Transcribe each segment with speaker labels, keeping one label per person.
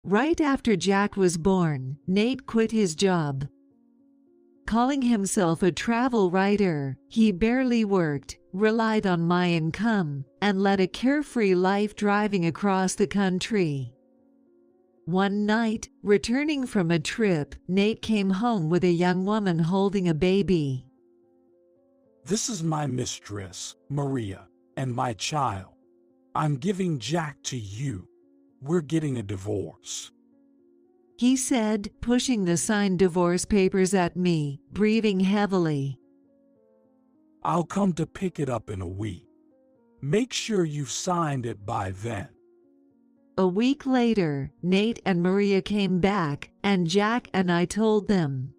Speaker 1: Right after Jack was born, Nate quit his job. Calling himself a travel writer, he barely worked, relied on my income, and led a carefree life driving across the country. One night, returning from a trip, Nate came home with a young woman holding a baby.
Speaker 2: "This is my mistress, Maria, and my child. I'm giving Jack to you. We're getting a divorce,"
Speaker 1: he said, pushing the signed divorce papers at me, breathing heavily.
Speaker 2: "I'll come to pick it up in a week. Make sure you've signed it by then."
Speaker 1: A week later, Nate and Maria came back, and Jack and I told them,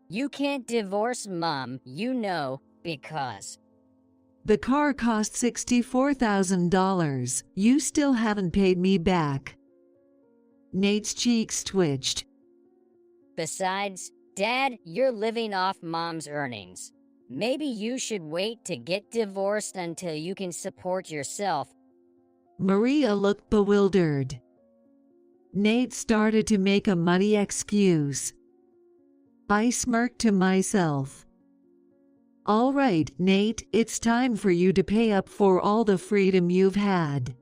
Speaker 3: "You can't divorce Mom, because
Speaker 1: the car cost $64,000. You still haven't paid me back." Nate's cheeks twitched.
Speaker 3: Besides, Dad, you're living off Mom's earnings. Maybe you should wait to get divorced until you can support yourself."
Speaker 1: Maria looked bewildered. Nate started to make a muddy excuse. I smirked to myself. "All right, Nate, it's time for you to pay up for all the freedom you've had.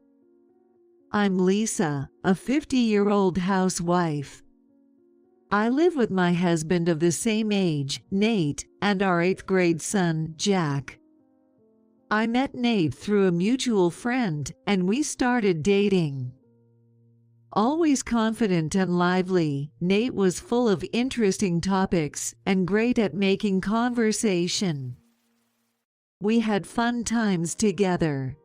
Speaker 1: I'm Lisa, a 50-year-old housewife. I live with my husband of the same age, Nate, and our 8th-grade son, Jack. I met Nate through a mutual friend, and we started dating." Always confident and lively, Nate was full of interesting topics and great at making conversation. We had fun times together.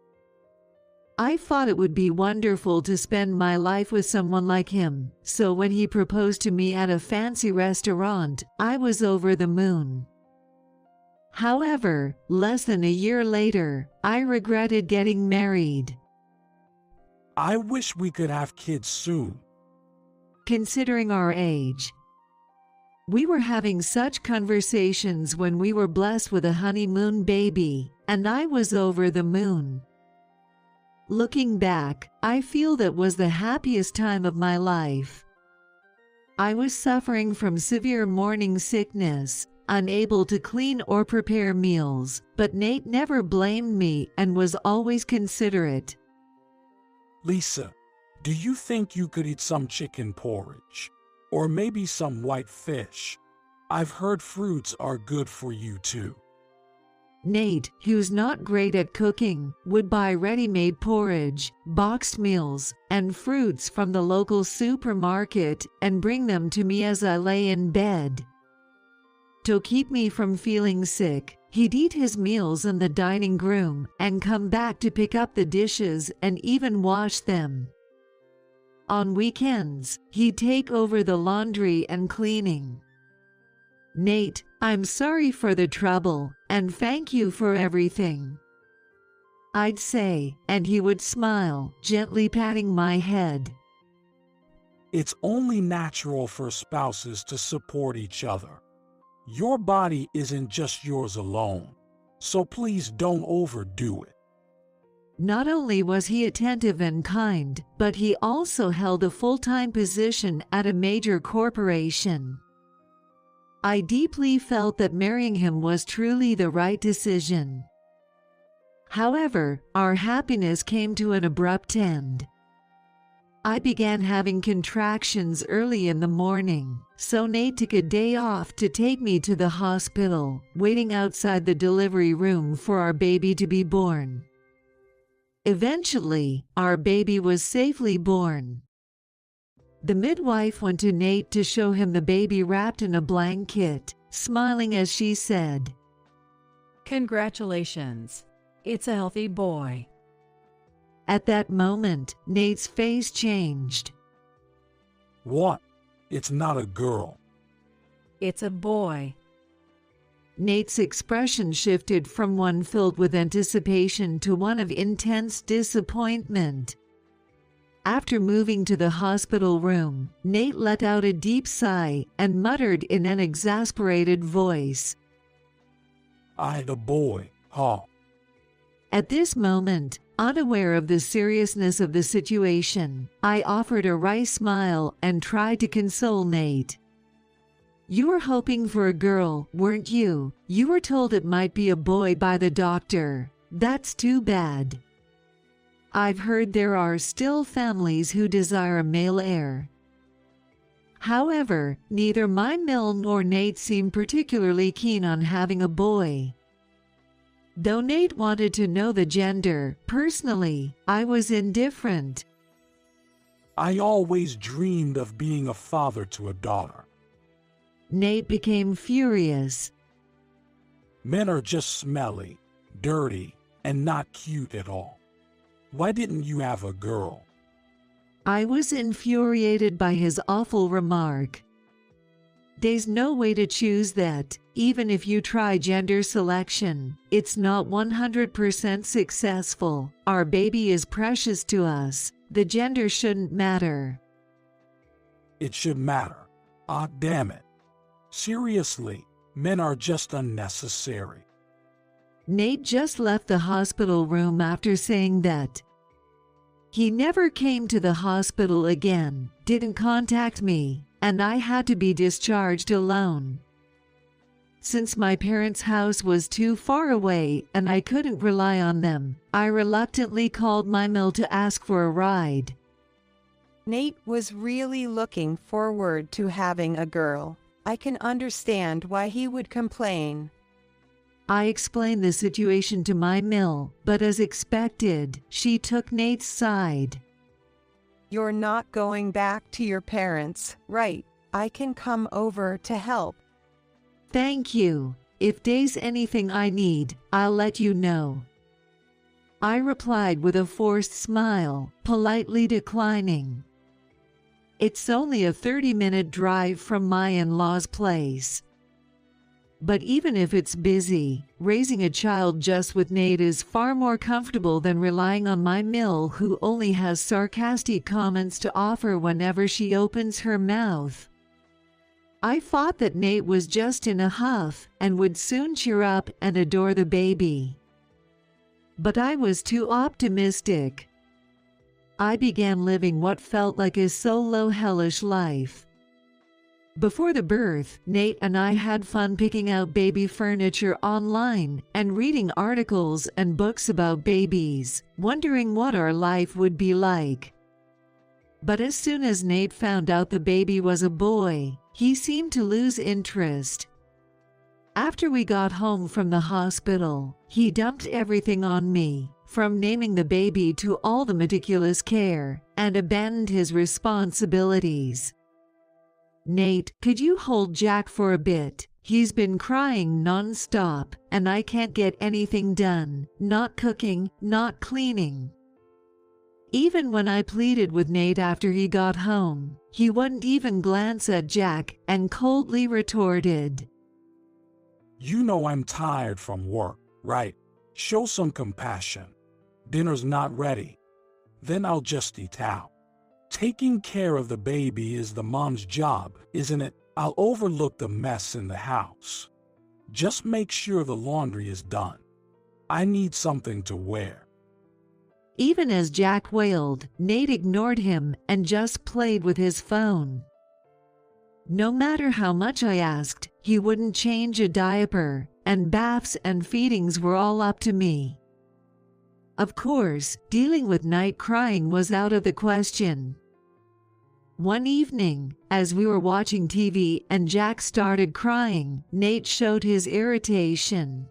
Speaker 1: I thought it would be wonderful to spend my life with someone like him, so when he proposed to me at a fancy restaurant, I was over the moon. However, less than a year later, I regretted getting married.
Speaker 2: "I wish we could have kids soon."
Speaker 1: Considering our age, we were having such conversations when we were blessed with a honeymoon baby, and I was over the moon. Looking back, I feel that was the happiest time of my life. I was suffering from severe morning sickness, unable to clean or prepare meals, but Nate never blamed me and was always considerate.
Speaker 2: "Lisa, do you think you could eat some chicken porridge? Or maybe some white fish? I've heard fruits are good for you too."
Speaker 1: Nate, who's not great at cooking, would buy ready-made porridge, boxed meals, and fruits from the local supermarket and bring them to me as I lay in bed. To keep me from feeling sick, he'd eat his meals in the dining room and come back to pick up the dishes and even wash them. On weekends, he'd take over the laundry and cleaning. "Nate, I'm sorry for the trouble, and thank you for everything," I'd say, and he would smile, gently patting my head.
Speaker 2: It's only natural for spouses to support each other. Your body isn't just yours alone, so please don't overdo it.
Speaker 1: Not only was he attentive and kind, but he also held a full-time position at a major corporation. I deeply felt that marrying him was truly the right decision. However, our happiness came to an abrupt end. I began having contractions early in the morning, so Nate took a day off to take me to the hospital, waiting outside the delivery room for our baby to be born. Eventually, our baby was safely born. The midwife went to Nate to show him the baby wrapped in a blanket, smiling as she said,
Speaker 4: "Congratulations. It's a healthy boy."
Speaker 1: At that moment, Nate's face changed.
Speaker 2: "What? It's not a girl."
Speaker 4: "It's a boy."
Speaker 1: Nate's expression shifted from one filled with anticipation to one of intense disappointment. After moving to the hospital room, Nate let out a deep sigh and muttered in an exasperated voice,
Speaker 2: "I had a boy, huh?"
Speaker 1: At this moment, Unaware of the seriousness of the situation, I offered a wry smile and tried to console Nate. "You were hoping for a girl, weren't you? You were told it might be a boy by the doctor. That's too bad. I've heard there are still families who desire a male heir." However, neither my Mill nor Nate seemed particularly keen on having a boy. Though Nate wanted to know the gender, personally, I was indifferent.
Speaker 2: I always dreamed of being a father to a daughter.
Speaker 1: Nate became furious.
Speaker 2: Men are just smelly, dirty, and not cute at all. Why didn't you have a girl?
Speaker 1: I was infuriated by his awful remark. There's no way to choose that. Even if you try gender selection, it's not 100% successful. Our baby is precious to us. The gender shouldn't matter.
Speaker 2: It should matter. Ah, damn it. Seriously, men are just unnecessary.
Speaker 1: Nate just left the hospital room after saying that. He never came to the hospital again, didn't contact me, and I had to be discharged alone. Since my parents' house was too far away and I couldn't rely on them, I reluctantly called my Mill to ask for a ride.
Speaker 5: Nate was really looking forward to having a girl. I can understand why he would complain.
Speaker 1: I explained the situation to my Mill, but as expected, she took Nate's side.
Speaker 5: "You're not going back to your parents, right? I can come over to help."
Speaker 1: "Thank you. If there's anything I need, I'll let you know." I replied with a forced smile, politely declining. It's only a 30-minute drive from my in-laws' place. But even if it's busy, raising a child just with Nate is far more comfortable than relying on my Mill, who only has sarcastic comments to offer whenever she opens her mouth. I thought that Nate was just in a huff and would soon cheer up and adore the baby. But I was too optimistic. I began living what felt like a solo hellish life. Before the birth, Nate and I had fun picking out baby furniture online and reading articles and books about babies, wondering what our life would be like. But as soon as Nate found out the baby was a boy, he seemed to lose interest. After we got home from the hospital, he dumped everything on me, from naming the baby to all the meticulous care, and abandoned his responsibilities. "Nate, could you hold Jack for a bit? He's been crying non-stop, and I can't get anything done, not cooking, not cleaning." Even when I pleaded with Nate after he got home, he wouldn't even glance at Jack and coldly retorted,
Speaker 2: You know I'm tired from work, right? Show some compassion. Dinner's not ready. Then I'll just eat out. Taking care of the baby is the mom's job, isn't it? I'll overlook the mess in the house. Just make sure the laundry is done. I need something to wear."
Speaker 1: Even as Jack wailed, Nate ignored him and just played with his phone. No matter how much I asked, he wouldn't change a diaper, and baths and feedings were all up to me. Of course, dealing with night crying was out of the question. One evening, as we were watching TV and Jack started crying, Nate showed his irritation.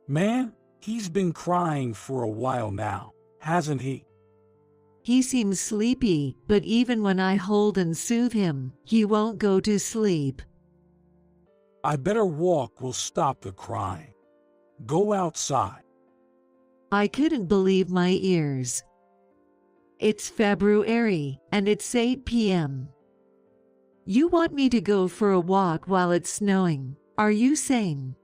Speaker 2: "Man, he's been crying for a while now, hasn't he?"
Speaker 1: "He seems sleepy, but even when I hold and soothe him, he won't go to sleep."
Speaker 2: "I better walk will stop the crying. Go outside."
Speaker 1: I couldn't believe my ears. It's February, and it's 8 p.m. You want me to go for a walk while it's snowing? Are you sane?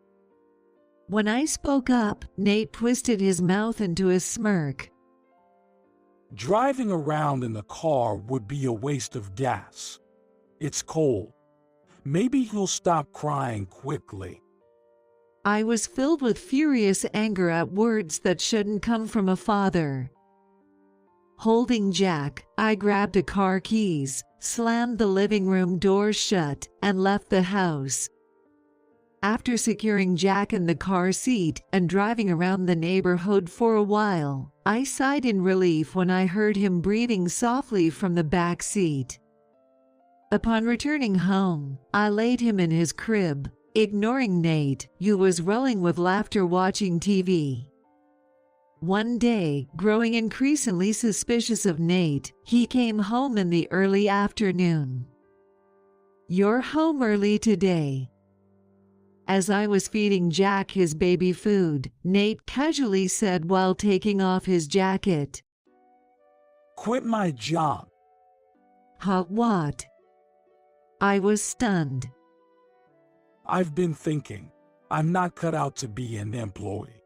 Speaker 1: When I spoke up, Nate twisted his mouth into a smirk.
Speaker 2: "Driving around in the car would be a waste of gas. It's cold. Maybe he'll stop crying quickly."
Speaker 1: I was filled with furious anger at words that shouldn't come from a father. Holding Jack, I grabbed the car keys, slammed the living room door shut, and left the house. After securing Jack in the car seat and driving around the neighborhood for a while, I sighed in relief when I heard him breathing softly from the back seat. Upon returning home, I laid him in his crib, ignoring Nate, who was rolling with laughter watching TV. One day, growing increasingly suspicious of Nate, he came home in the early afternoon. "You're home early today." As I was feeding Jack his baby food, Nate casually said while taking off his jacket,
Speaker 2: Quit my job.
Speaker 1: "Huh, what?" I was stunned.
Speaker 2: I've been thinking, I'm not cut out to be an employee.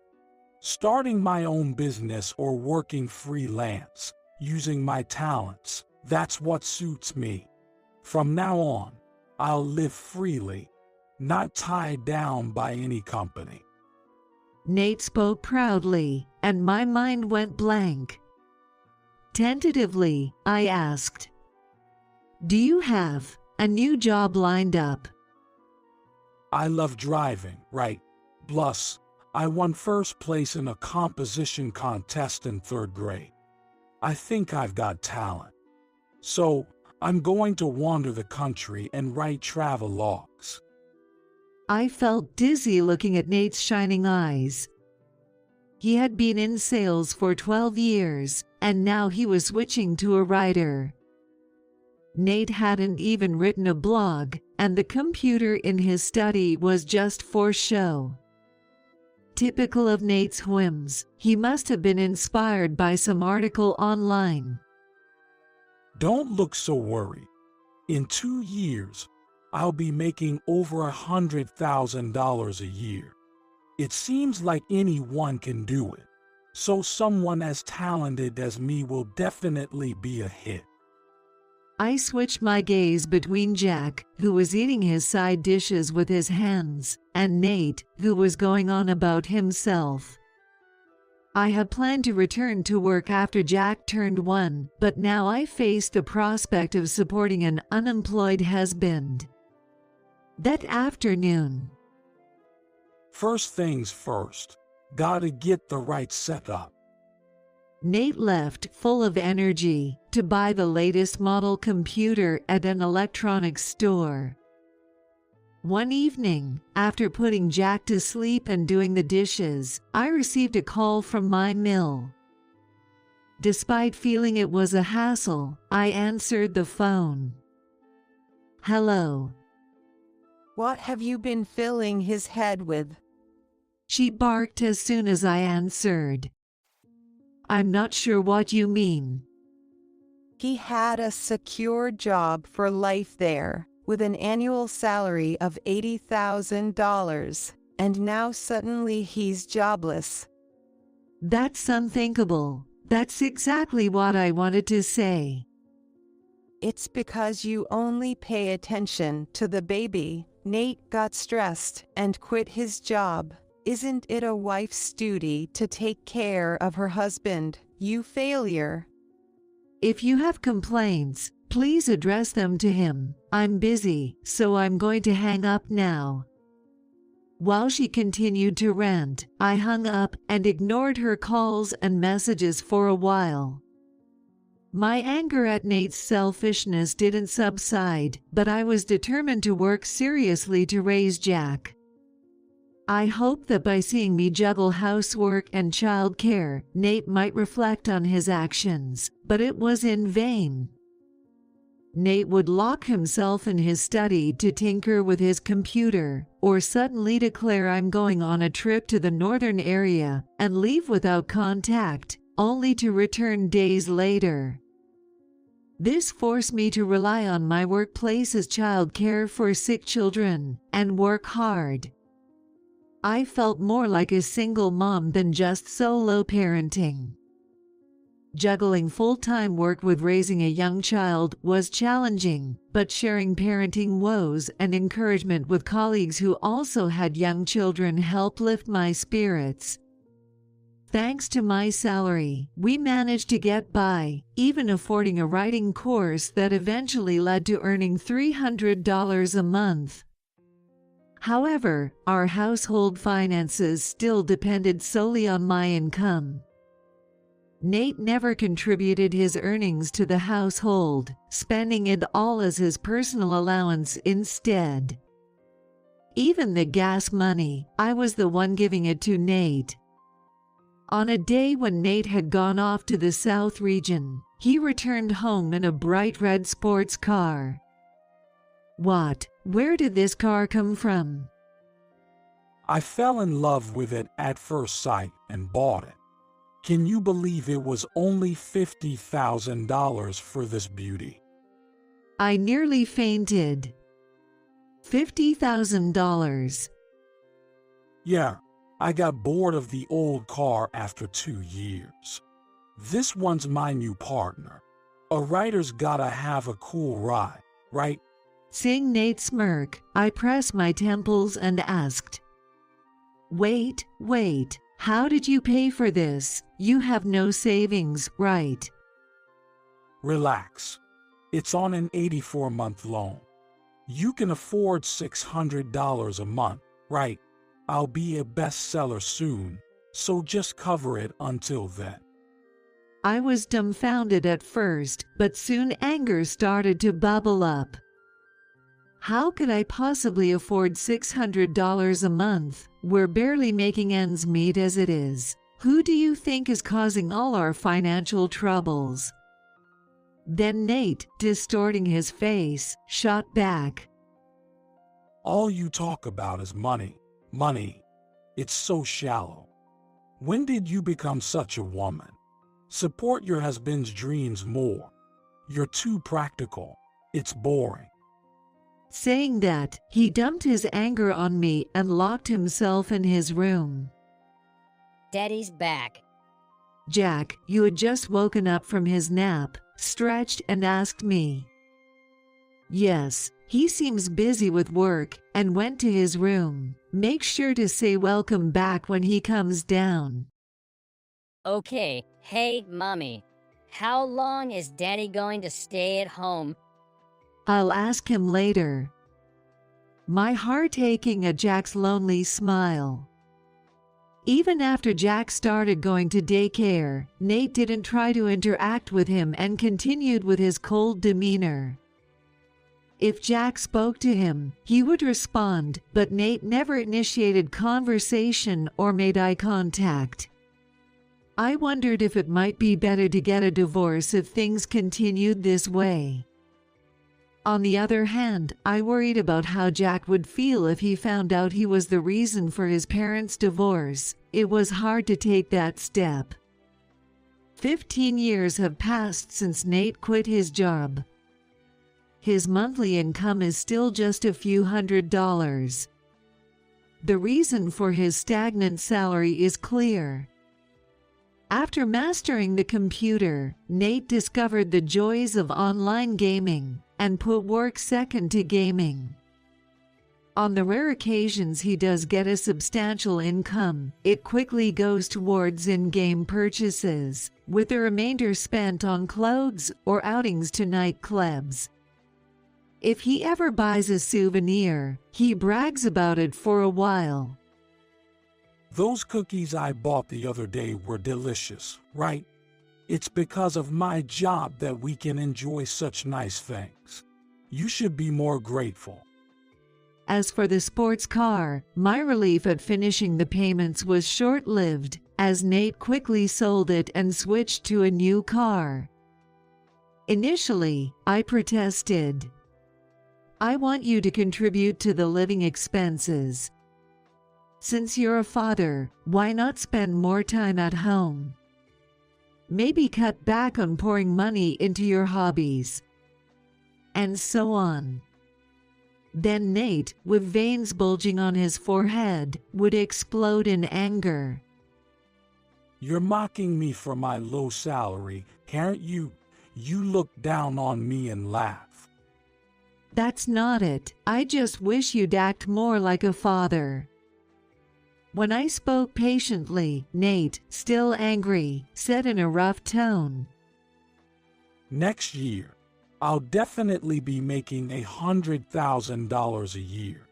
Speaker 2: Starting my own business or working freelance, using my talents, that's what suits me. From now on, I'll live freely, not tied down by any company.
Speaker 1: Nate spoke proudly, and my mind went blank. Tentatively, I asked, "Do you have a new job lined up?"
Speaker 2: I love driving, right? Plus, I won first place in a composition contest in 3rd grade. I think I've got talent. So, I'm going to wander the country and write travel logs.
Speaker 1: I felt dizzy looking at Nate's shining eyes. He had been in sales for 12 years, and now he was switching to a writer. Nate hadn't even written a blog, and the computer in his study was just for show. Typical of Nate's whims, he must have been inspired by some article online.
Speaker 2: Don't look so worried. In 2 years, I'll be making over $100,000 a year. It seems like anyone can do it, so someone as talented as me will definitely be a hit.
Speaker 1: I switched my gaze between Jack, who was eating his side dishes with his hands, and Nate, who was going on about himself. I had planned to return to work after Jack turned 1, but now I faced the prospect of supporting an unemployed husband. That afternoon,
Speaker 2: First things first, gotta get the right setup.
Speaker 1: Nate left full of energy to buy the latest model computer at an electronics store. One evening, after putting Jack to sleep and doing the dishes, I received a call from my mill. Despite feeling it was a hassle, I answered the phone. "Hello,"
Speaker 5: What have you been filling his head with?
Speaker 1: she barked as soon as I answered. "I'm not sure what you mean."
Speaker 5: He had a secure job for life there, with an annual salary of $80,000, and now suddenly he's jobless.
Speaker 1: "That's unthinkable. That's exactly what I wanted to say."
Speaker 5: It's because you only pay attention to the baby. Nate got stressed and quit his job. Isn't it a wife's duty to take care of her husband, you failure?
Speaker 1: "If you have complaints, please address them to him. I'm busy, so I'm going to hang up now." While she continued to rant, I hung up and ignored her calls and messages for a while. My anger at Nate's selfishness didn't subside, but I was determined to work seriously to raise Jack. I hoped that by seeing me juggle housework and childcare, Nate might reflect on his actions, but it was in vain. Nate would lock himself in his study to tinker with his computer, or suddenly declare I'm going on a trip to the northern area and leave without contact, only to return days later. This forced me to rely on my workplace's childcare for sick children and work hard. I felt more like a single mom than just solo parenting. Juggling full-time work with raising a young child was challenging, but sharing parenting woes and encouragement with colleagues who also had young children helped lift my spirits. Thanks to my salary, we managed to get by, even affording a writing course that eventually led to earning $300 a month. However, our household finances still depended solely on my income. Nate never contributed his earnings to the household, spending it all as his personal allowance instead. Even the gas money, I was the one giving it to Nate. On a day when Nate had gone off to the South region, he returned home in a bright red sports car. What? Where did this car come from?
Speaker 2: I fell in love with it at first sight and bought it. Can you believe it was only $50,000 for this beauty?
Speaker 1: I nearly fainted. $50,000.
Speaker 2: Yeah, I got bored of the old car after 2 years. This one's my new partner. A writer's gotta have a cool ride, right?
Speaker 1: Seeing Nate smirk, I pressed my temples and asked, Wait, how did you pay for this? You have no savings, right?
Speaker 2: Relax. It's on an 84-month loan. You can afford $600 a month, right? I'll be a bestseller soon, so just cover it until then.
Speaker 1: I was dumbfounded at first, but soon anger started to bubble up. How could I possibly afford $600 a month? We're barely making ends meet as it is. Who do you think is causing all our financial troubles? Then Nate, distorting his face, shot back.
Speaker 2: All you talk about is money. Money. It's so shallow. When did you become such a woman? Support your husband's dreams more. You're too practical. It's boring.
Speaker 1: Saying that, he dumped his anger on me and locked himself in his room.
Speaker 3: Daddy's back.
Speaker 1: Jack, who had just woken up from his nap, stretched and asked me. Yes, he seems busy with work and went to his room. Make sure to say welcome back when he comes down.
Speaker 3: Okay, hey, Mommy. How long is Daddy going to stay at home?
Speaker 1: I'll ask him later. My heart aching at Jack's lonely smile. Even after Jack started going to daycare, Nate didn't try to interact with him and continued with his cold demeanor. If Jack spoke to him, he would respond, but Nate never initiated conversation or made eye contact. I wondered if it might be better to get a divorce if things continued this way. On the other hand, I worried about how Jack would feel if he found out he was the reason for his parents' divorce. It was hard to take that step. 15 years have passed since Nate quit his job. His monthly income is still just a few $100s. The reason for his stagnant salary is clear. After mastering the computer, Nate discovered the joys of online gaming and put work second to gaming. On the rare occasions he does get a substantial income, it quickly goes towards in-game purchases, with the remainder spent on clothes or outings to nightclubs. If he ever buys a souvenir, he brags about it for a while.
Speaker 2: Those cookies I bought the other day were delicious, right? It's because of my job that we can enjoy such nice things. You should be more grateful.
Speaker 1: As for the sports car, my relief at finishing the payments was short-lived, as Nate quickly sold it and switched to a new car. Initially, I protested. I want you to contribute to the living expenses. Since you're a father, why not spend more time at home? Maybe cut back on pouring money into your hobbies. And so on. Then Nate, with veins bulging on his forehead, would explode in anger.
Speaker 2: You're mocking me for my low salary, aren't you? You look down on me and laugh.
Speaker 1: That's not it. I just wish you'd act more like a father. When I spoke patiently, Nate, still angry, said in a rough tone,
Speaker 2: Next year, I'll definitely be making $100,000 a year.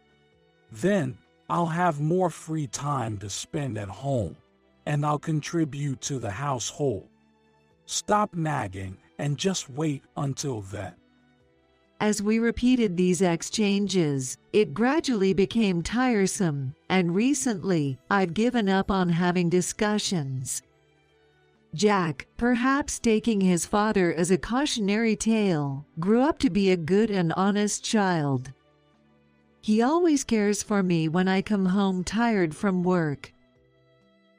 Speaker 2: Then, I'll have more free time to spend at home, and I'll contribute to the household. Stop nagging and just wait until then.
Speaker 1: As we repeated these exchanges, it gradually became tiresome, and recently, I've given up on having discussions. Jack, perhaps taking his father as a cautionary tale, grew up to be a good and honest child. He always cares for me when I come home tired from work.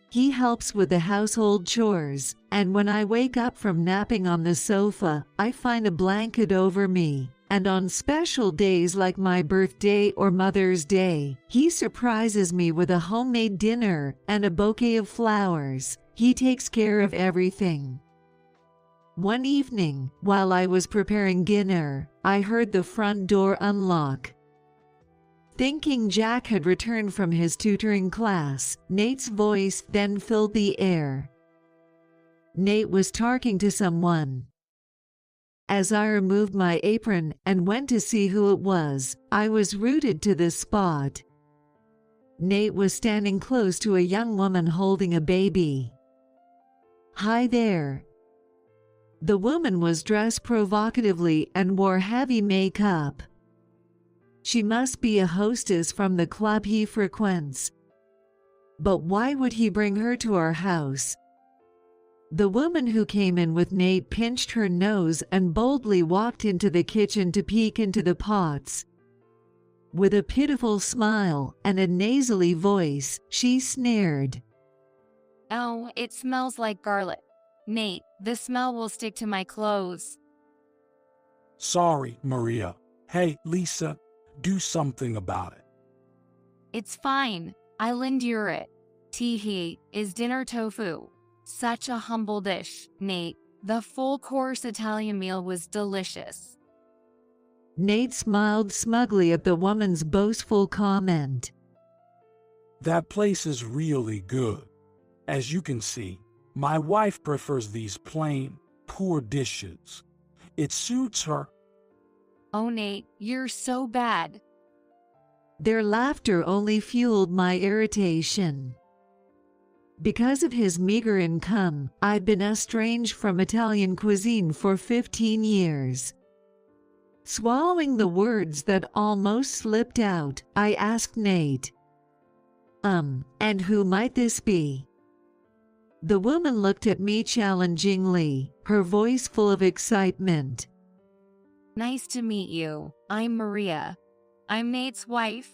Speaker 1: He helps with the household chores, and when I wake up from napping on the sofa, I find a blanket over me. And on special days like my birthday or Mother's Day, he surprises me with a homemade dinner and a bouquet of flowers. He takes care of everything. One evening, while I was preparing dinner, I heard the front door unlock. Thinking Jack had returned from his tutoring class, Nate's voice then filled the air. Nate was talking to someone. As I removed my apron and went to see who it was, I was rooted to the spot. Nate was standing close to a young woman holding a baby. Hi there. The woman was dressed provocatively and wore heavy makeup. She must be a hostess from the club he frequents. But why would he bring her to our house? The woman who came in with Nate pinched her nose and boldly walked into the kitchen to peek into the pots. With a pitiful smile and a nasally voice, she sneered.
Speaker 6: Oh, it smells like garlic. Nate, the smell will stick to my clothes.
Speaker 2: Sorry, Maria. Hey, Lisa, do something about it.
Speaker 6: It's fine. I'll endure it. Teehee, is dinner tofu? Such a humble dish, Nate. The full-course Italian meal was delicious.
Speaker 1: Nate smiled smugly at the woman's boastful comment.
Speaker 2: That place is really good. As you can see, my wife prefers these plain, poor dishes. It suits her.
Speaker 6: Oh, Nate, you're so bad.
Speaker 1: Their laughter only fueled my irritation. Because of his meager income, I'd been estranged from Italian cuisine for 15 years. Swallowing the words that almost slipped out, I asked Nate, and who might this be? The woman looked at me challengingly, her voice full of excitement.
Speaker 6: Nice to meet you. I'm Maria. I'm Nate's wife.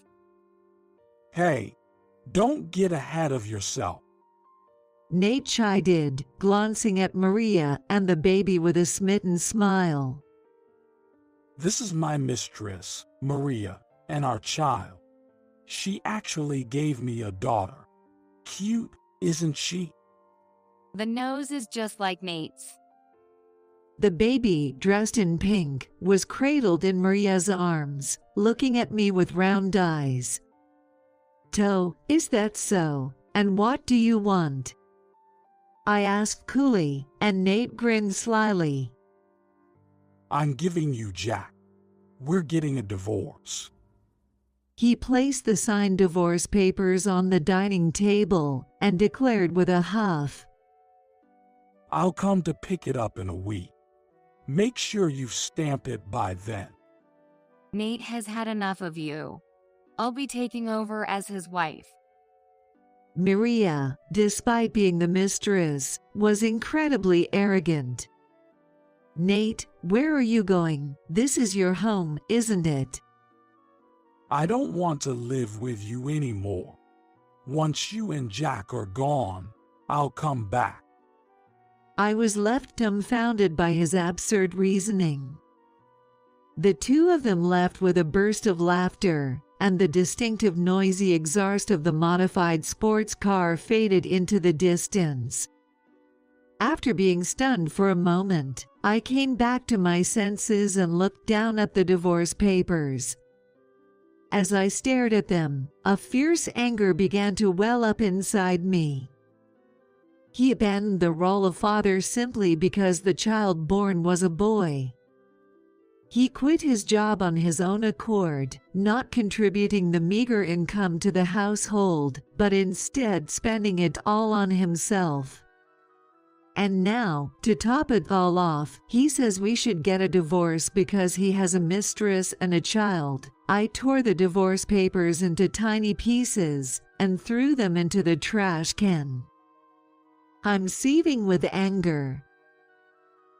Speaker 2: Hey, don't get ahead of yourself.
Speaker 1: Nate chided, glancing at Maria and the baby with a smitten smile.
Speaker 2: This is my mistress, Maria, and our child. She actually gave me a daughter. Cute, isn't she?
Speaker 6: The nose is just like Nate's.
Speaker 1: The baby, dressed in pink, was cradled in Maria's arms, looking at me with round eyes. Is that so? And what do you want? I asked coolly, and Nate grinned slyly.
Speaker 2: I'm giving you Jack. We're getting a divorce.
Speaker 1: He placed the signed divorce papers on the dining table and declared with a huff.
Speaker 2: I'll come to pick it up in a week. Make sure you've stamped it by then.
Speaker 6: Nate has had enough of you. I'll be taking over as his wife.
Speaker 1: Maria, despite being the mistress, was incredibly arrogant. Nate, where are you going? This is your home, isn't it?
Speaker 2: I don't want to live with you anymore. Once you and Jack are gone, I'll come back.
Speaker 1: I was left dumbfounded by his absurd reasoning. The two of them left with a burst of laughter, and the distinctive noisy exhaust of the modified sports car faded into the distance. After being stunned for a moment, I came back to my senses and looked down at the divorce papers. As I stared at them, a fierce anger began to well up inside me. He abandoned the role of father simply because the child born was a boy. He quit his job on his own accord, not contributing the meager income to the household, but instead spending it all on himself. And now, to top it all off, he says we should get a divorce because he has a mistress and a child. I tore the divorce papers into tiny pieces and threw them into the trash can. I'm seething with anger.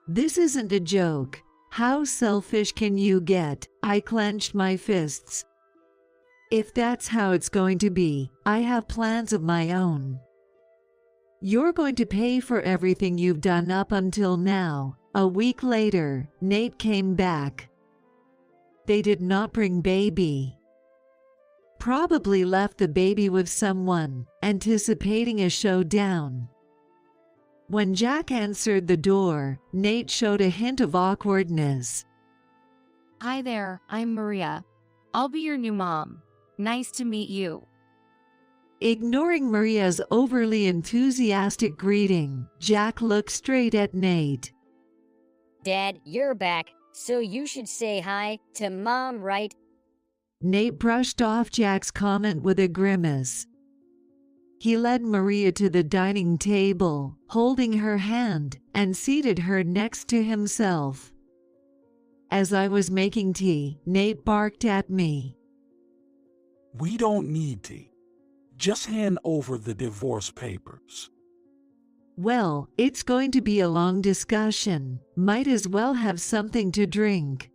Speaker 1: This isn't a joke. How selfish can you get? I clenched my fists. If that's how it's going to be, I have plans of my own. You're going to pay for everything you've done up until now. A week later, Nate came back. They did not bring baby. Probably left the baby with someone, anticipating a showdown. When Jack answered the door, Nate showed a hint of awkwardness.
Speaker 6: Hi there, I'm Maria. I'll be your new mom. Nice to meet you.
Speaker 1: Ignoring Maria's overly enthusiastic greeting, Jack looked straight at Nate.
Speaker 3: Dad, you're back, so you should say hi to Mom, right?
Speaker 1: Nate brushed off Jack's comment with a grimace. He led Maria to the dining table, holding her hand, and seated her next to himself. As I was making tea, Nate barked at me.
Speaker 2: We don't need tea. Just hand over the divorce papers.
Speaker 1: Well, it's going to be a long discussion. Might as well have something to drink.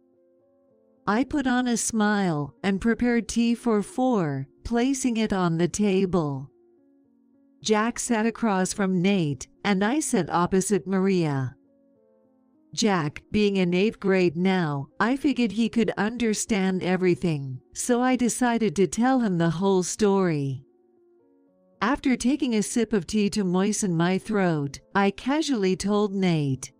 Speaker 1: I put on a smile and prepared tea for 4, placing it on the table. Jack sat across from Nate, and I sat opposite Maria. Jack, being in 8th grade now, I figured he could understand everything, so I decided to tell him the whole story. After taking a sip of tea to moisten my throat, I casually told Nate.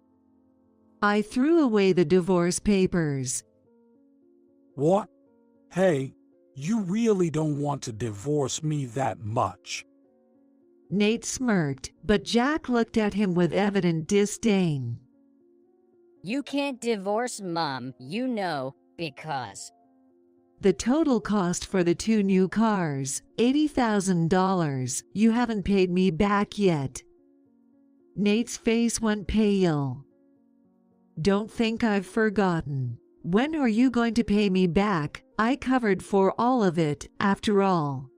Speaker 1: I threw away the divorce papers.
Speaker 2: What? Hey, you really don't want to divorce me that much.
Speaker 1: Nate smirked, but Jack looked at him with evident disdain.
Speaker 3: You can't divorce Mom, you know, because...
Speaker 1: The total cost for the 2 new cars, $80,000. You haven't paid me back yet. Nate's face went pale. Don't think I've forgotten. When are you going to pay me back? I covered for all of it, after all.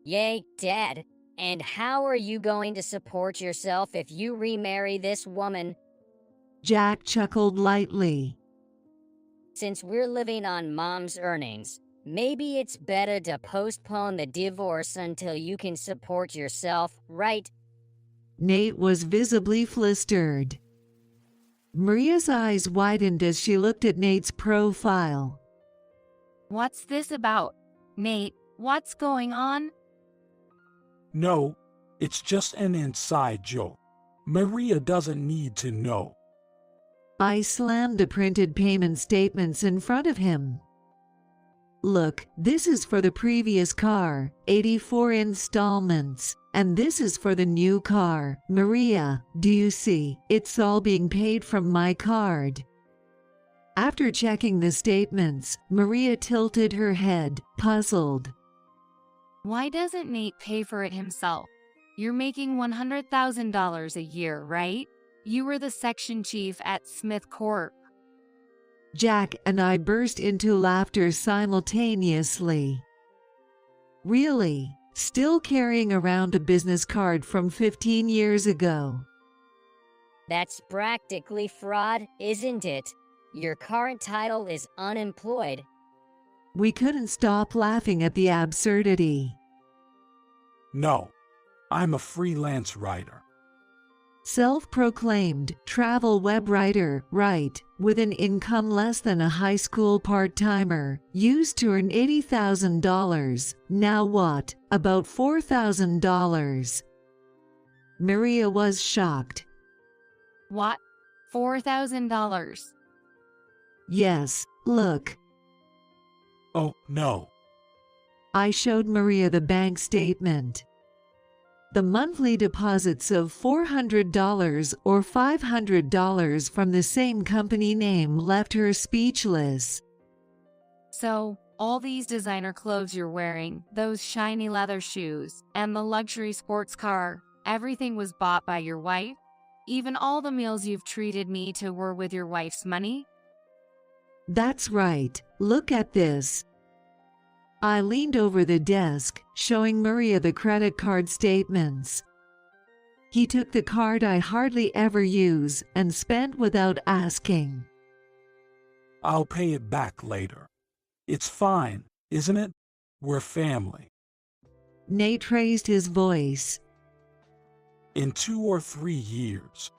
Speaker 3: Yay, Dad. And how are you going to support yourself if you remarry this woman?
Speaker 1: Jack chuckled lightly.
Speaker 3: Since we're living on Mom's earnings, maybe it's better to postpone the divorce until you can support yourself, right?
Speaker 1: Nate was visibly flustered. Maria's eyes widened as she looked at Nate's profile.
Speaker 6: What's this about? Nate, what's going on?
Speaker 2: No, it's just an inside joke. Maria doesn't need to know.
Speaker 1: I slammed the printed payment statements in front of him. Look, this is for the previous car, 84 installments. And this is for the new car. Maria, do you see? It's all being paid from my card. After checking the statements, Maria tilted her head, puzzled.
Speaker 6: Why doesn't Nate pay for it himself? You're making $100,000 a year, right? You were the section chief at Smith Corp.
Speaker 1: Jack and I burst into laughter simultaneously. Really? Still carrying around a business card from 15 years ago?
Speaker 3: That's practically fraud, isn't it? Your current title is unemployed.
Speaker 1: We couldn't stop laughing at the absurdity.
Speaker 2: No, I'm a freelance writer.
Speaker 1: Self-proclaimed travel web writer, right, with an income less than a high school part-timer, used to earn $80,000, now what, about $4,000? Maria was shocked.
Speaker 6: What? $4,000.
Speaker 1: Yes, look.
Speaker 2: Oh, no.
Speaker 1: I showed Maria the bank statement. The monthly deposits of $400 or $500 from the same company name left her speechless.
Speaker 6: So, all these designer clothes you're wearing, those shiny leather shoes, and the luxury sports car, everything was bought by your wife? Even all the meals you've treated me to were with your wife's money?
Speaker 1: That's right, look at this. I leaned over the desk, showing Maria the credit card statements. He took the card I hardly ever use and spent without asking.
Speaker 2: I'll pay it back later. It's fine, isn't it? We're family.
Speaker 1: Nate raised his voice.
Speaker 2: In 2 or 3 years,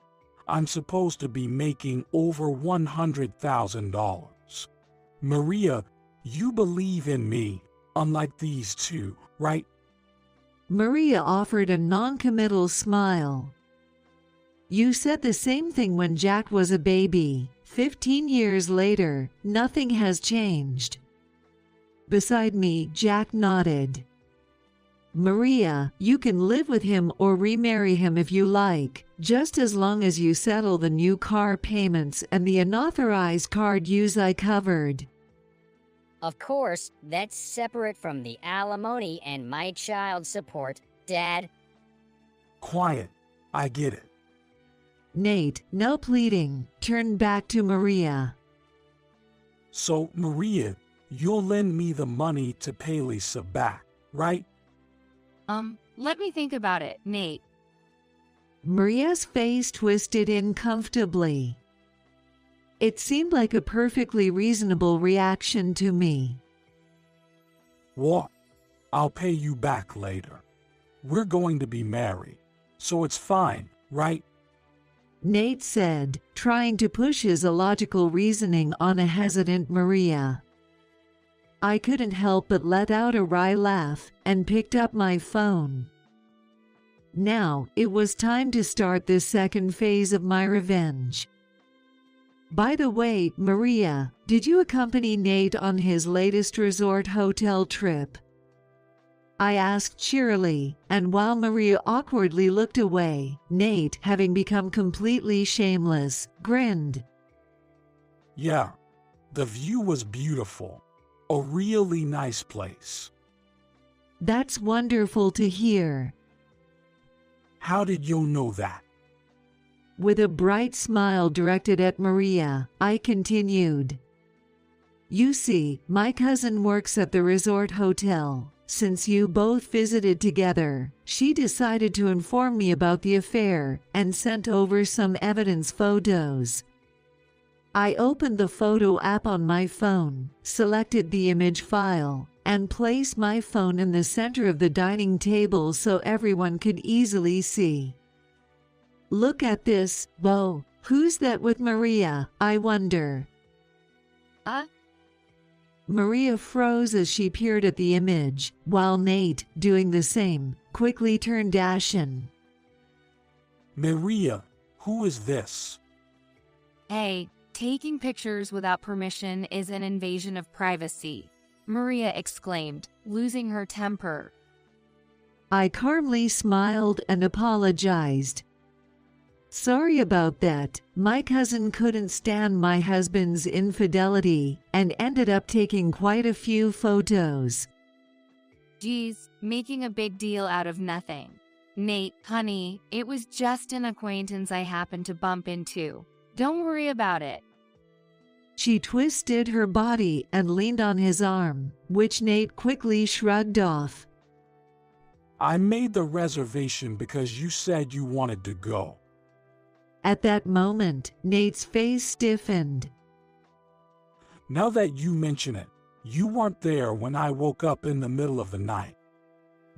Speaker 2: I'm supposed to be making over $100,000. Maria, you believe in me, unlike these two, right?
Speaker 1: Maria offered a non-committal smile. You said the same thing when Jack was a baby. 15 years later, nothing has changed. Beside me, Jack nodded. Maria, you can live with him or remarry him if you like, just as long as you settle the new car payments and the unauthorized card use I covered.
Speaker 3: Of course, that's separate from the alimony and my child support, Dad.
Speaker 2: Quiet. I get it.
Speaker 1: Nate, no pleading, turned back to Maria.
Speaker 2: So, Maria, you'll lend me the money to pay Lisa back, right?
Speaker 6: Let me think about it, Nate.
Speaker 1: Maria's face twisted uncomfortably. It seemed like a perfectly reasonable reaction to me.
Speaker 2: What? I'll pay you back later. We're going to be married, so it's fine, right?
Speaker 1: Nate said, trying to push his illogical reasoning on a hesitant Maria. I couldn't help but let out a wry laugh and picked up my phone. Now, it was time to start the second phase of my revenge. By the way, Maria, did you accompany Nate on his latest resort hotel trip? I asked cheerily, and while Maria awkwardly looked away, Nate, having become completely shameless, grinned.
Speaker 2: Yeah, the view was beautiful. A really nice place.
Speaker 1: That's wonderful to hear.
Speaker 2: How did you know that?
Speaker 1: With a bright smile directed at Maria, I continued. You see, my cousin works at the resort hotel. Since you both visited together, she decided to inform me about the affair and sent over some evidence photos. I opened the photo app on my phone, selected the image file, and placed my phone in the center of the dining table so everyone could easily see. Look at this, Bo. Who's that with Maria, I wonder? Maria froze as she peered at the image, while Nate, doing the same, quickly turned ashen.
Speaker 2: Maria, who is this?
Speaker 6: Hey, taking pictures without permission is an invasion of privacy, Maria exclaimed, losing her temper.
Speaker 1: I calmly smiled and apologized. Sorry about that. My cousin couldn't stand my husband's infidelity and ended up taking quite a few photos.
Speaker 6: Geez, making a big deal out of nothing. Nate, honey, it was just an acquaintance I happened to bump into. Don't worry about it.
Speaker 1: She twisted her body and leaned on his arm, which Nate quickly shrugged off.
Speaker 2: I made the reservation because you said you wanted to go.
Speaker 1: At that moment, Nate's face stiffened.
Speaker 2: Now that you mention it, you weren't there when I woke up in the middle of the night.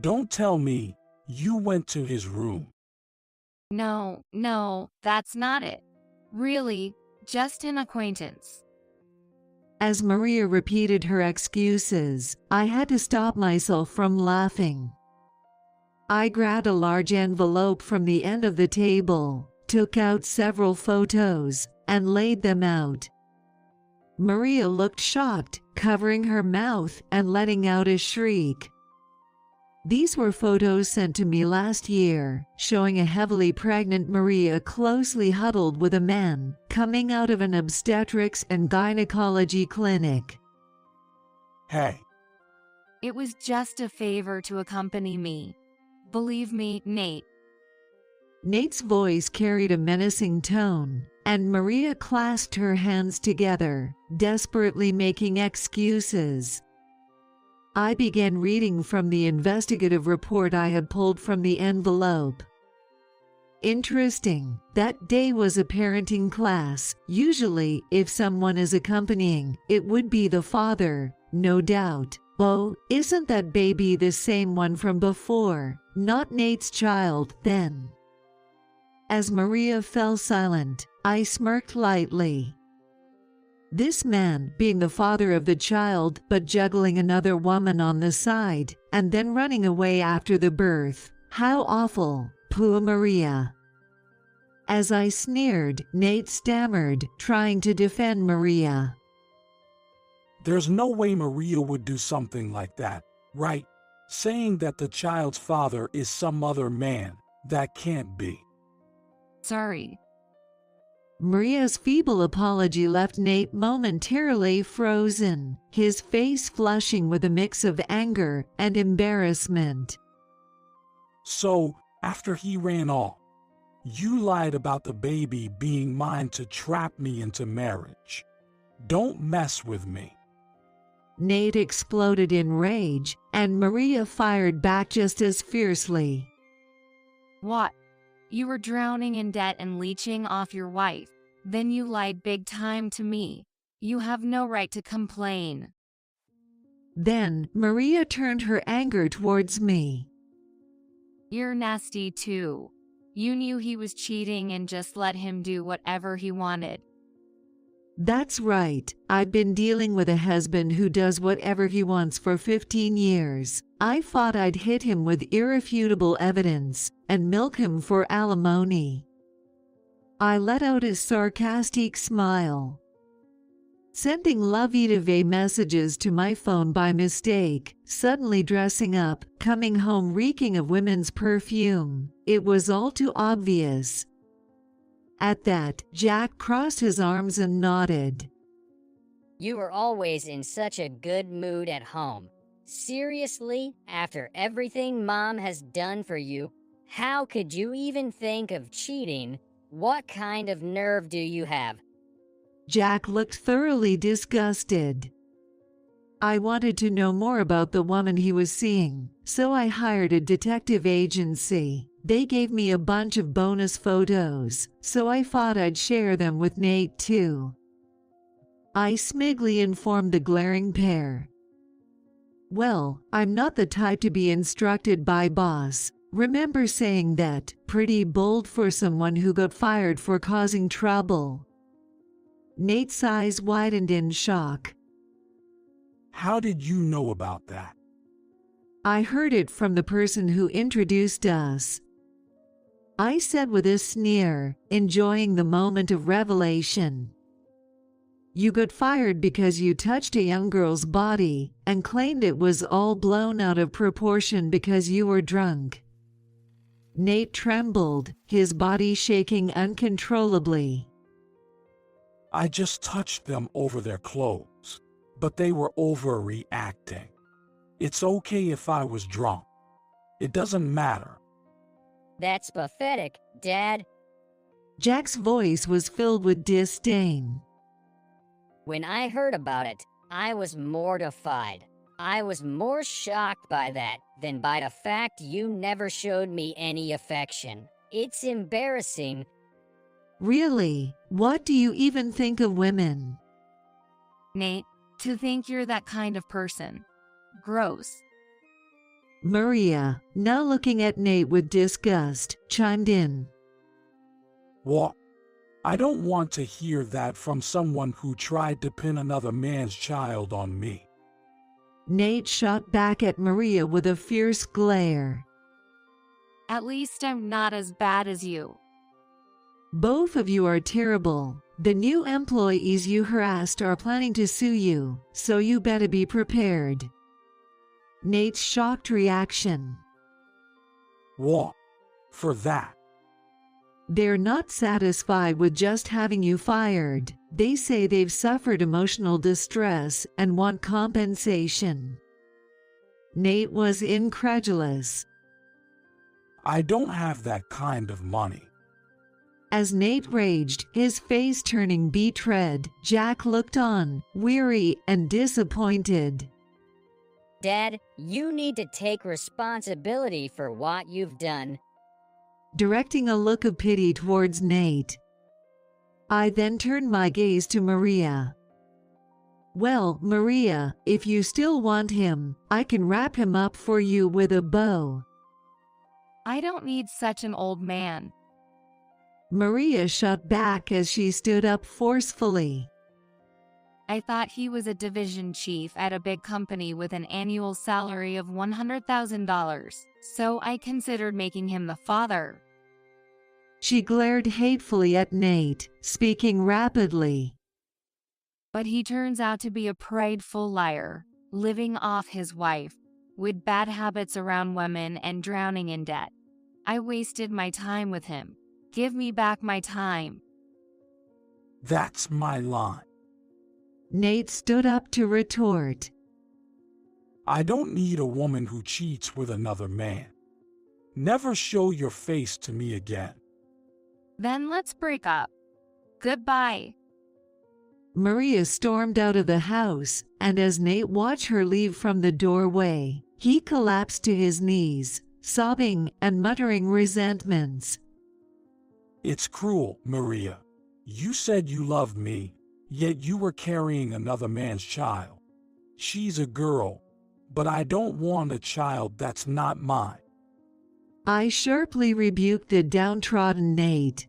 Speaker 2: Don't tell me you went to his room.
Speaker 6: No, that's not it. Really, just an acquaintance.
Speaker 1: As Maria repeated her excuses, I had to stop myself from laughing. I grabbed a large envelope from the end of the table, took out several photos and laid them out. Maria looked shocked, covering her mouth and letting out a shriek. These were photos sent to me last year, showing a heavily pregnant Maria closely huddled with a man coming out of an obstetrics and gynecology clinic.
Speaker 2: Hey,
Speaker 6: It was just a favor to accompany me. Believe me, Nate.
Speaker 1: Nate's voice carried a menacing tone, and Maria clasped her hands together, desperately making excuses. I began reading from the investigative report I had pulled from the envelope. Interesting, that day was a parenting class. Usually, if someone is accompanying, it would be the father, no doubt. Oh, isn't that baby the same one from before? Not Nate's child, then. As Maria fell silent, I smirked lightly. This man, being the father of the child but juggling another woman on the side, and then running away after the birth. How awful, poor Maria. As I sneered, Nate stammered, trying to defend Maria.
Speaker 2: there's no way Maria would do something like that, right? Saying that the child's father is some other man, that can't be.
Speaker 6: Sorry.
Speaker 1: Maria's feeble apology left Nate momentarily frozen, his face flushing with a mix of anger and embarrassment.
Speaker 2: So, after he ran off, you lied about the baby being mine to trap me into marriage. Don't mess with me.
Speaker 1: Nate exploded in rage, and Maria fired back just as fiercely.
Speaker 6: What? You were drowning in debt and leeching off your wife. Then you lied big time to me. You have no right to complain.
Speaker 1: Then, Maria turned her anger towards me.
Speaker 6: You're nasty too. You knew he was cheating and just let him do whatever he wanted.
Speaker 1: That's right. I've been dealing with a husband who does whatever he wants for 15 years. I thought I'd hit him with irrefutable evidence and milk him for alimony. I let out a sarcastic smile. Sending love-it-away messages to my phone by mistake, suddenly dressing up, coming home reeking of women's perfume. It was all too obvious. At that, Jack crossed his arms and nodded.
Speaker 3: You were always in such a good mood at home. Seriously, after everything Mom has done for you, how could you even think of cheating? What kind of nerve do you have?
Speaker 1: Jack looked thoroughly disgusted. I wanted to know more about the woman he was seeing, so I hired a detective agency. They gave me a bunch of bonus photos, so I thought I'd share them with Nate too. I smugly informed the glaring pair. Well, I'm not the type to be instructed by boss. Remember saying that? Pretty bold for someone who got fired for causing trouble. Nate's eyes widened in shock.
Speaker 2: How did you know about that?
Speaker 1: I heard it from the person who introduced us. I said with a sneer, enjoying the moment of revelation. You got fired because you touched a young girl's body and claimed it was all blown out of proportion because you were drunk. Nate trembled, his body shaking uncontrollably.
Speaker 2: I just touched them over their clothes, but they were overreacting. It's okay if I was drunk. It doesn't matter.
Speaker 3: That's pathetic, Dad.
Speaker 1: Jack's voice was filled with disdain.
Speaker 3: When I heard about it, I was mortified. I was more shocked by that than by the fact you never showed me any affection. It's embarrassing.
Speaker 1: Really? What do you even think of women?
Speaker 6: Nate, to think you're that kind of person. Gross.
Speaker 1: Maria, now looking at Nate with disgust, chimed in.
Speaker 2: What? I don't want to hear that from someone who tried to pin another man's child on me.
Speaker 1: Nate shot back at Maria with a fierce glare.
Speaker 6: At least I'm not as bad as you.
Speaker 1: Both of you are terrible. The new employees you harassed are planning to sue you, so you better be prepared. Nate's shocked reaction.
Speaker 2: What? For that?
Speaker 1: They're not satisfied with just having you fired. They say they've suffered emotional distress and want compensation. Nate was incredulous.
Speaker 2: I don't have that kind of money.
Speaker 1: As Nate raged, his face turning beet red, Jack looked on, weary and disappointed.
Speaker 3: Dad, you need to take responsibility for what you've done.
Speaker 1: Directing a look of pity towards Nate. I then turned my gaze to Maria. Well, Maria, if you still want him, I can wrap him up for you with a bow.
Speaker 6: I don't need such an old man.
Speaker 1: Maria shot back as she stood up forcefully.
Speaker 6: I thought he was a division chief at a big company with an annual salary of $100,000, so I considered making him the father.
Speaker 1: She glared hatefully at Nate, speaking rapidly.
Speaker 6: But he turns out to be a prideful liar, living off his wife, with bad habits around women and drowning in debt. I wasted my time with him. Give me back my time.
Speaker 2: That's my line.
Speaker 1: Nate stood up to retort.
Speaker 2: I don't need a woman who cheats with another man. Never show your face to me again.
Speaker 6: Then let's break up. Goodbye.
Speaker 1: Maria stormed out of the house, and as Nate watched her leave from the doorway, he collapsed to his knees, sobbing and muttering resentments.
Speaker 2: It's cruel, Maria. You said you loved me, yet you were carrying another man's child. She's a girl, but I don't want a child that's not mine.
Speaker 1: I sharply rebuked the downtrodden Nate.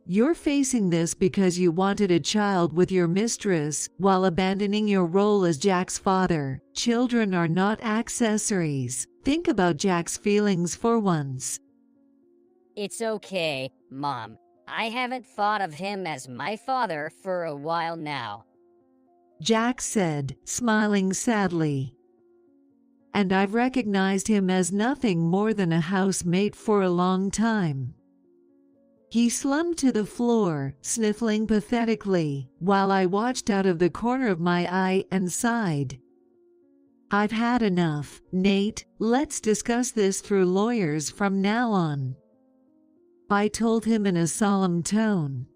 Speaker 1: You're facing this because you wanted a child with your mistress while abandoning your role as Jack's father. Children are not accessories. Think about Jack's feelings for once.
Speaker 3: It's okay, Mom. I haven't thought of him as my father for a while now.
Speaker 1: Jack said, smiling sadly. And I've recognized him as nothing more than a housemate for a long time. He slumped to the floor, sniffling pathetically, while I watched out of the corner of my eye and sighed. I've had enough, Nate. Let's discuss this through lawyers from now on. I told him in a solemn tone.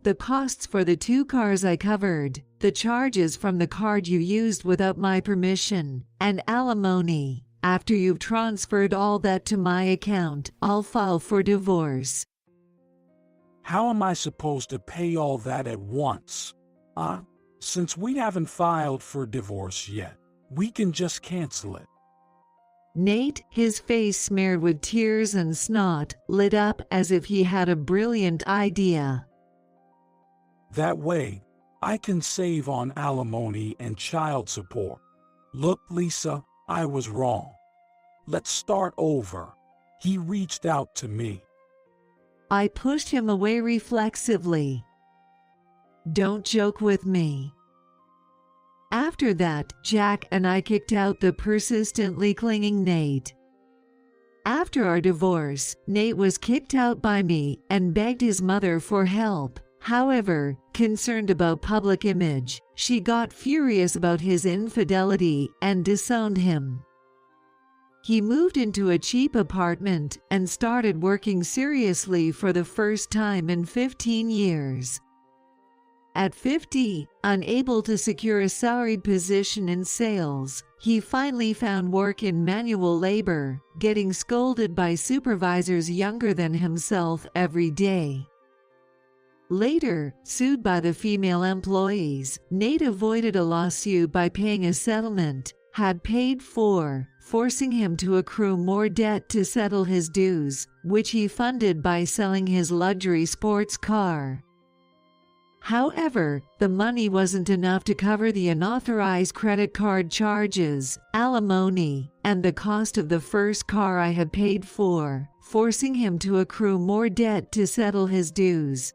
Speaker 1: The costs for the 2 cars I covered, the charges from the card you used without my permission, and alimony. After you've transferred all that to my account, I'll file for divorce.
Speaker 2: How am I supposed to pay all that at once? Since we haven't filed for divorce yet, we can just cancel it.
Speaker 1: Nate, his face smeared with tears and snot, lit up as if he had a brilliant idea.
Speaker 2: That way, I can save on alimony and child support. Look, Lisa, I was wrong. Let's start over. He reached out to me.
Speaker 1: I pushed him away reflexively. Don't joke with me. After that, Jack and I kicked out the persistently clinging Nate. After our divorce, Nate was kicked out by me and begged his mother for help. However, concerned about public image, she got furious about his infidelity and disowned him. He moved into a cheap apartment and started working seriously for the first time in 15 years. At 50, unable to secure a salaried position in sales, he finally found work in manual labor, getting scolded by supervisors younger than himself every day. Later, sued by the female employees, Nate avoided a lawsuit by paying a settlement, had paid for, forcing him to accrue more debt to settle his dues, which he funded by selling his luxury sports car. However, the money wasn't enough to cover the unauthorized credit card charges, alimony, and the cost of the first car I had paid for, forcing him to accrue more debt to settle his dues.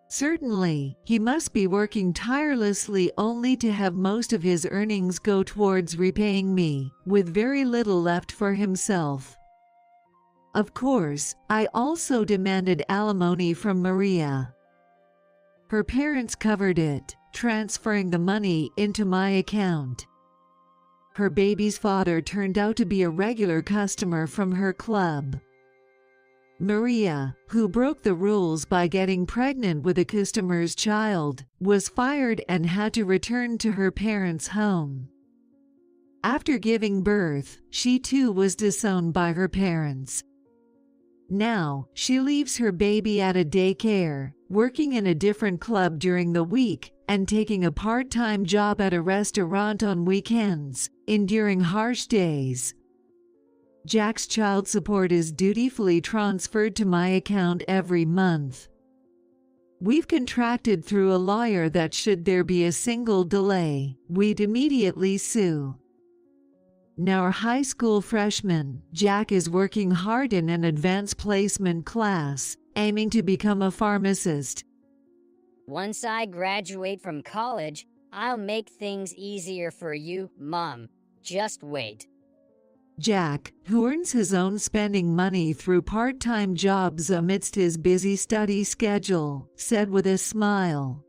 Speaker 1: Certainly, he must be working tirelessly only to have most of his earnings go towards repaying me, with very little left for himself. Of course, I also demanded alimony from Maria. Her parents covered it, transferring the money into my account. Her baby's father turned out to be a regular customer from her club. Maria, who broke the rules by getting pregnant with a customer's child, was fired and had to return to her parents' home. After giving birth, she too was disowned by her parents. Now, she leaves her baby at a daycare, working in a different club during the week, and taking a part-time job at a restaurant on weekends, enduring harsh days. Jack's child support is dutifully transferred to my account every month. We've contracted through a lawyer that should there be a single delay, we'd immediately sue. Now our high school freshman, Jack is working hard in an advanced placement class, aiming to become a pharmacist.
Speaker 3: Once I graduate from college, I'll make things easier for you, Mom. Just wait.
Speaker 1: Jack, who earns his own spending money through part-time jobs amidst his busy study schedule, said with a smile.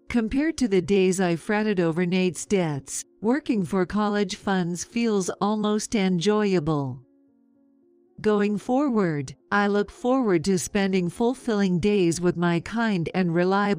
Speaker 1: Compared to the days I fretted over Nate's debts, working for college funds feels almost enjoyable. Going forward, I look forward to spending fulfilling days with my kind and reliable